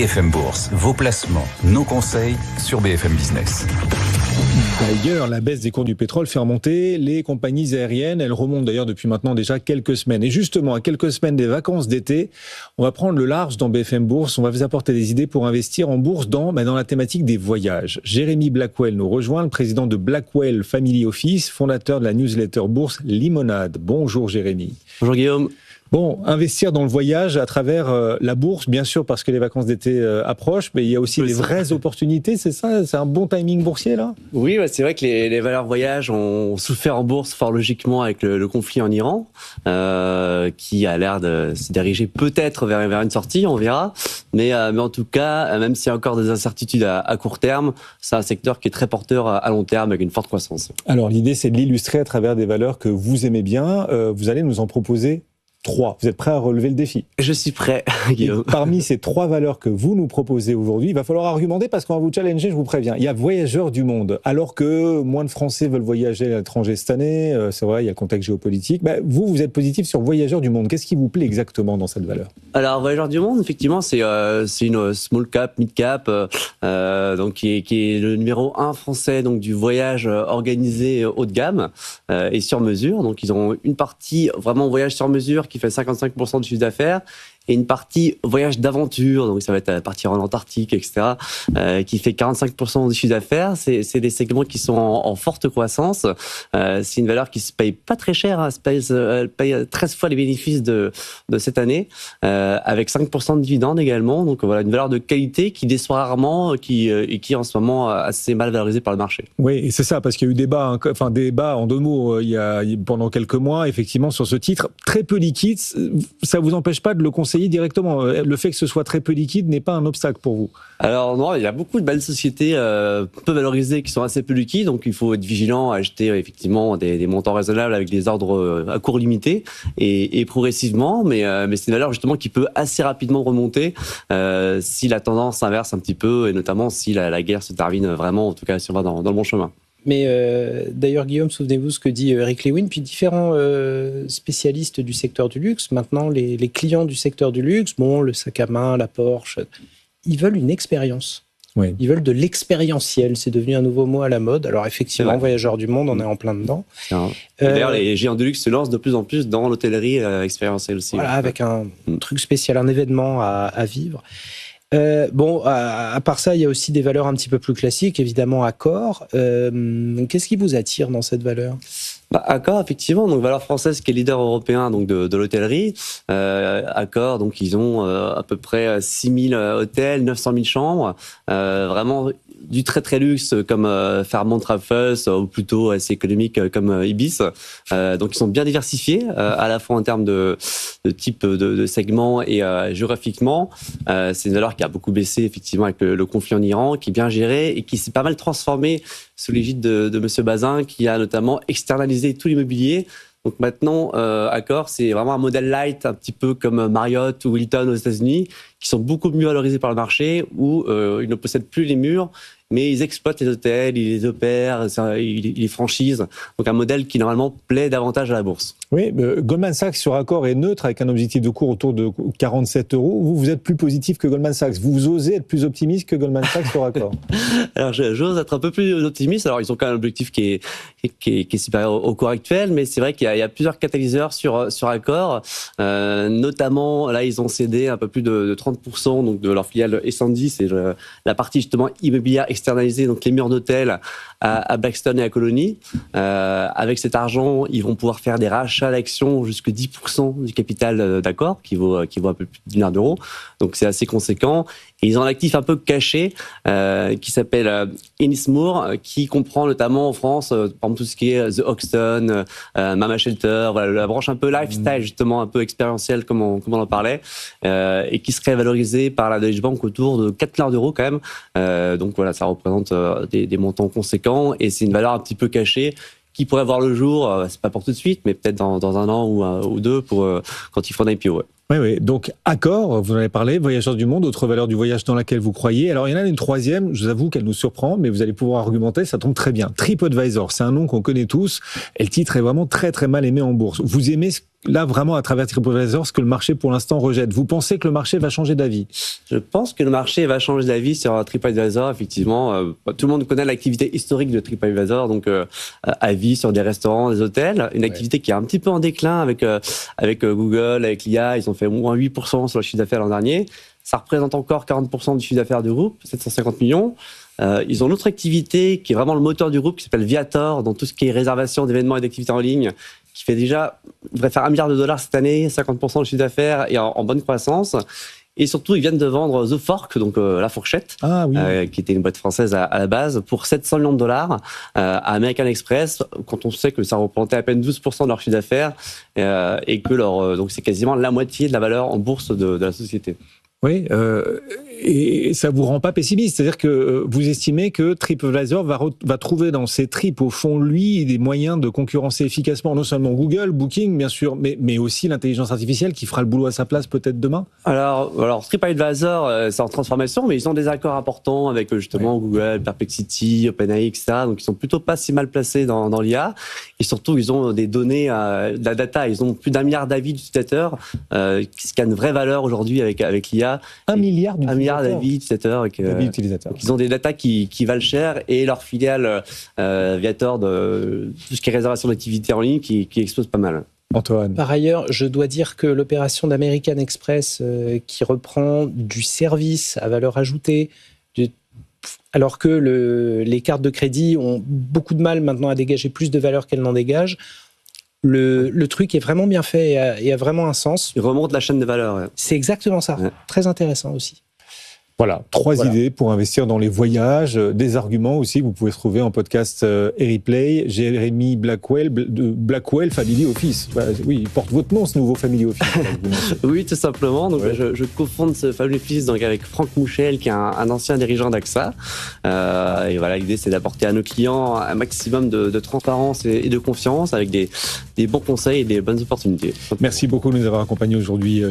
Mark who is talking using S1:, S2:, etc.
S1: BFM Bourse, vos placements, nos conseils sur BFM Business.
S2: D'ailleurs, la baisse des cours du pétrole fait remonter les compagnies aériennes. Elles remontent d'ailleurs depuis maintenant déjà quelques semaines. Et justement, à quelques semaines des vacances d'été, on va prendre le large dans BFM Bourse. On va vous apporter des idées pour investir en bourse dans la thématique des voyages. Jérémy Blackwell nous rejoint, le président de Blackwell Family Office, fondateur de la newsletter bourse Limonade. Bonjour Jérémy.
S3: Bonjour Guillaume.
S2: Bon, investir dans le voyage à travers la bourse, bien sûr, parce que les vacances d'été approchent, mais il y a aussi des vraies opportunités, c'est ça? C'est un bon timing boursier, là?
S3: Oui, c'est vrai que les valeurs voyage ont souffert en bourse fort logiquement avec le conflit en Iran, qui a l'air de se diriger peut-être vers une sortie, on verra. Mais en tout cas, même s'il y a encore des incertitudes à court terme, c'est un secteur qui est très porteur à long terme avec une forte croissance.
S2: Alors, l'idée, c'est de l'illustrer à travers des valeurs que vous aimez bien. Vous allez nous en proposer 3. Vous êtes prêt à relever le défi?
S3: Je suis prêt, Guillaume.
S2: Et parmi ces 3 valeurs que vous nous proposez aujourd'hui, il va falloir argumenter parce qu'on va vous challenger, je vous préviens. Il y a voyageurs du monde. Alors que moins de Français veulent voyager à l'étranger cette année, c'est vrai, il y a le contexte géopolitique. Vous êtes positif sur voyageurs du monde. Qu'est-ce qui vous plaît exactement dans cette valeur?
S3: Alors, voyageurs du monde, effectivement, c'est une small cap, mid cap, donc qui est le numéro 1 français donc du voyage organisé haut de gamme et sur mesure. Donc, ils ont une partie vraiment voyage sur mesure qui fait 55% du chiffre d'affaires, et une partie voyage d'aventure, donc ça va être partir en Antarctique, etc., qui fait 45% du chiffre d'affaires. C'est des segments qui sont en forte croissance. C'est une valeur qui se paye pas très cher, elle paye 13 fois les bénéfices de cette année, avec 5% de dividendes également. Donc voilà, une valeur de qualité qui déçoit rarement, et qui est en ce moment assez mal valorisée par le marché.
S2: Oui, et c'est ça, parce qu'il y a eu débat en 2 mots, pendant quelques mois, effectivement, sur ce titre, très peu liquide. Ça vous empêche pas de le conseiller directement? Le fait que ce soit très peu liquide n'est pas un obstacle pour vous?
S3: Alors non, il y a beaucoup de belles sociétés peu valorisées qui sont assez peu liquides, donc il faut être vigilant à acheter effectivement des montants raisonnables avec des ordres à court limité et progressivement, mais c'est une valeur justement qui peut assez rapidement remonter si la tendance s'inverse un petit peu, et notamment si la guerre se termine vraiment, en tout cas si on va dans le bon chemin.
S4: Mais d'ailleurs, Guillaume, souvenez-vous ce que dit Eric Lewin, puis différents spécialistes du secteur du luxe. Maintenant, les clients du secteur du luxe, le sac à main, la Porsche, ils veulent une expérience.
S2: Oui.
S4: Ils veulent de l'expérientiel. C'est devenu un nouveau mot à la mode. Alors effectivement, voyageurs du monde, on est en plein dedans.
S3: D'ailleurs, les géants du luxe se lancent de plus en plus dans l'hôtellerie expérientielle aussi.
S4: Voilà, avec un truc spécial, un événement à vivre. À part ça, il y a aussi des valeurs un petit peu plus classiques, évidemment Accor. Qu'est-ce qui vous attire dans cette valeur?
S3: Accor, effectivement, donc valeur française qui est leader européen donc de l'hôtellerie. Accor, donc ils ont à peu près 6000 hôtels, 900 000 chambres, vraiment du très très luxe comme Fairmont Raffles, ou plutôt assez économique comme Ibis. Donc ils sont bien diversifiés à la fois en termes de type de segment et géographiquement. C'est une valeur qui a beaucoup baissé effectivement avec le conflit en Iran, qui est bien gérée et qui s'est pas mal transformée sous l'égide de Monsieur Bazin, qui a notamment externalisé tout l'immobilier. Donc maintenant, Accor, c'est vraiment un modèle light, un petit peu comme Marriott ou Hilton aux États-Unis, qui sont beaucoup mieux valorisés par le marché, où ils ne possèdent plus les murs, mais ils exploitent les hôtels, ils les opèrent, ils les franchisent. Donc un modèle qui normalement plaît davantage à la bourse.
S2: Oui, Goldman Sachs sur Accor est neutre avec un objectif de cours autour de 47 €. Vous êtes plus positif que Goldman Sachs. Vous osez être plus optimiste que Goldman Sachs sur Accor?
S3: Alors j'ose être un peu plus optimiste. Alors ils ont quand même un objectif qui est supérieur au cours actuel, mais c'est vrai qu'il y a plusieurs catalyseurs sur Accor. Notamment, là, ils ont cédé un peu plus de 30% donc de leur filiale Essendi, c'est la partie justement immobilière externalisée, donc les murs d'hôtel à Blackstone et à Colony. Avec cet argent, ils vont pouvoir faire des rachats d'actions jusque 10% du capital d'Accor, qui vaut un peu plus de 1 milliard d'euros. Donc c'est assez conséquent. Et ils ont un actif un peu caché qui s'appelle Ennismore, qui comprend notamment en France, par exemple tout ce qui est The Hoxton, Mama Shelter, voilà, la branche un peu lifestyle justement, un peu expérientielle comme on en parlait, et qui serait valorisée par la Deutsche Bank autour de 4 milliards d'euros quand même. Donc voilà, ça représente des montants conséquents et c'est une valeur un petit peu cachée qui pourrait voir le jour, c'est pas pour tout de suite, mais peut-être dans 1 an ou 2 quand ils font un IPO. Ouais.
S2: Oui. Donc, Accor, vous en avez parlé, Voyageurs du Monde, autre valeur du voyage dans laquelle vous croyez. Alors, il y en a une troisième, je vous avoue qu'elle nous surprend, mais vous allez pouvoir argumenter, ça tombe très bien. TripAdvisor, c'est un nom qu'on connaît tous, et le titre est vraiment très très mal aimé en bourse. Vous aimez là vraiment à travers TripAdvisor ce que le marché pour l'instant rejette. Vous pensez que le marché va changer d'avis?
S3: Je pense que le marché va changer d'avis sur TripAdvisor. Effectivement, tout le monde connaît l'activité historique de TripAdvisor, donc avis sur des restaurants, des hôtels. Une activité qui est un petit peu en déclin avec Google, avec l'IA. Ils ont fait moins 8% sur le chiffre d'affaires l'an dernier. Ça représente encore 40% du chiffre d'affaires du groupe, 750 millions. Ils ont une autre activité qui est vraiment le moteur du groupe, qui s'appelle Viator, dans tout ce qui est réservation d'événements et d'activités en ligne, qui fait déjà, devrait faire $1 milliard cette année, 50% de chiffre d'affaires et en bonne croissance. Et surtout, ils viennent de vendre The Fork, donc la fourchette, qui était une boîte française à la base, pour $700 millions à American Express, quand on sait que ça représentait à peine 12% de leur chiffre d'affaires et que donc c'est quasiment la moitié de la valeur en bourse de la société.
S2: Oui, et ça vous rend pas pessimiste, c'est-à-dire que vous estimez que TripAdvisor va trouver dans ses trips au fond lui des moyens de concurrencer efficacement non seulement Google, Booking bien sûr, mais aussi l'intelligence artificielle qui fera le boulot à sa place peut-être demain.
S3: Alors TripAdvisor c'est en transformation, mais ils ont des accords importants avec justement Google, Perplexity, OpenAI, etc. Donc ils sont plutôt pas si mal placés dans l'IA. Et surtout ils ont des données, de la data. Ils ont plus d'1 milliard d'avis d'utilisateurs, ce qui a une vraie valeur aujourd'hui avec l'IA.
S2: 1 milliard
S3: d'avis d'utilisateurs. Ils ont des datas qui valent cher et leur filiale Viator de tout ce qui est réservation d'activités en ligne qui explose pas mal.
S2: Antoine.
S4: Par ailleurs, je dois dire que l'opération d'American Express qui reprend du service à valeur ajoutée, alors que les cartes de crédit ont beaucoup de mal maintenant à dégager plus de valeur qu'elles n'en dégagent, le truc est vraiment bien fait et a vraiment un sens.
S3: Il remonte la chaîne de valeur. Ouais.
S4: C'est exactement ça. Ouais. Très intéressant aussi.
S2: Voilà, 3 idées pour investir dans les voyages, des arguments aussi que vous pouvez trouver en podcast Replay. Jérémy Blackwell de Blackwell Family Office. Oui, il porte votre nom ce nouveau Family Office.
S3: Oui, tout simplement. Donc je cofonde ce Family Office donc avec Franck Mouchel qui est un ancien dirigeant d'AXA. Et voilà, l'idée c'est d'apporter à nos clients un maximum de transparence et de confiance avec des bons conseils et des bonnes opportunités.
S2: Merci beaucoup de nous avoir accompagnés aujourd'hui.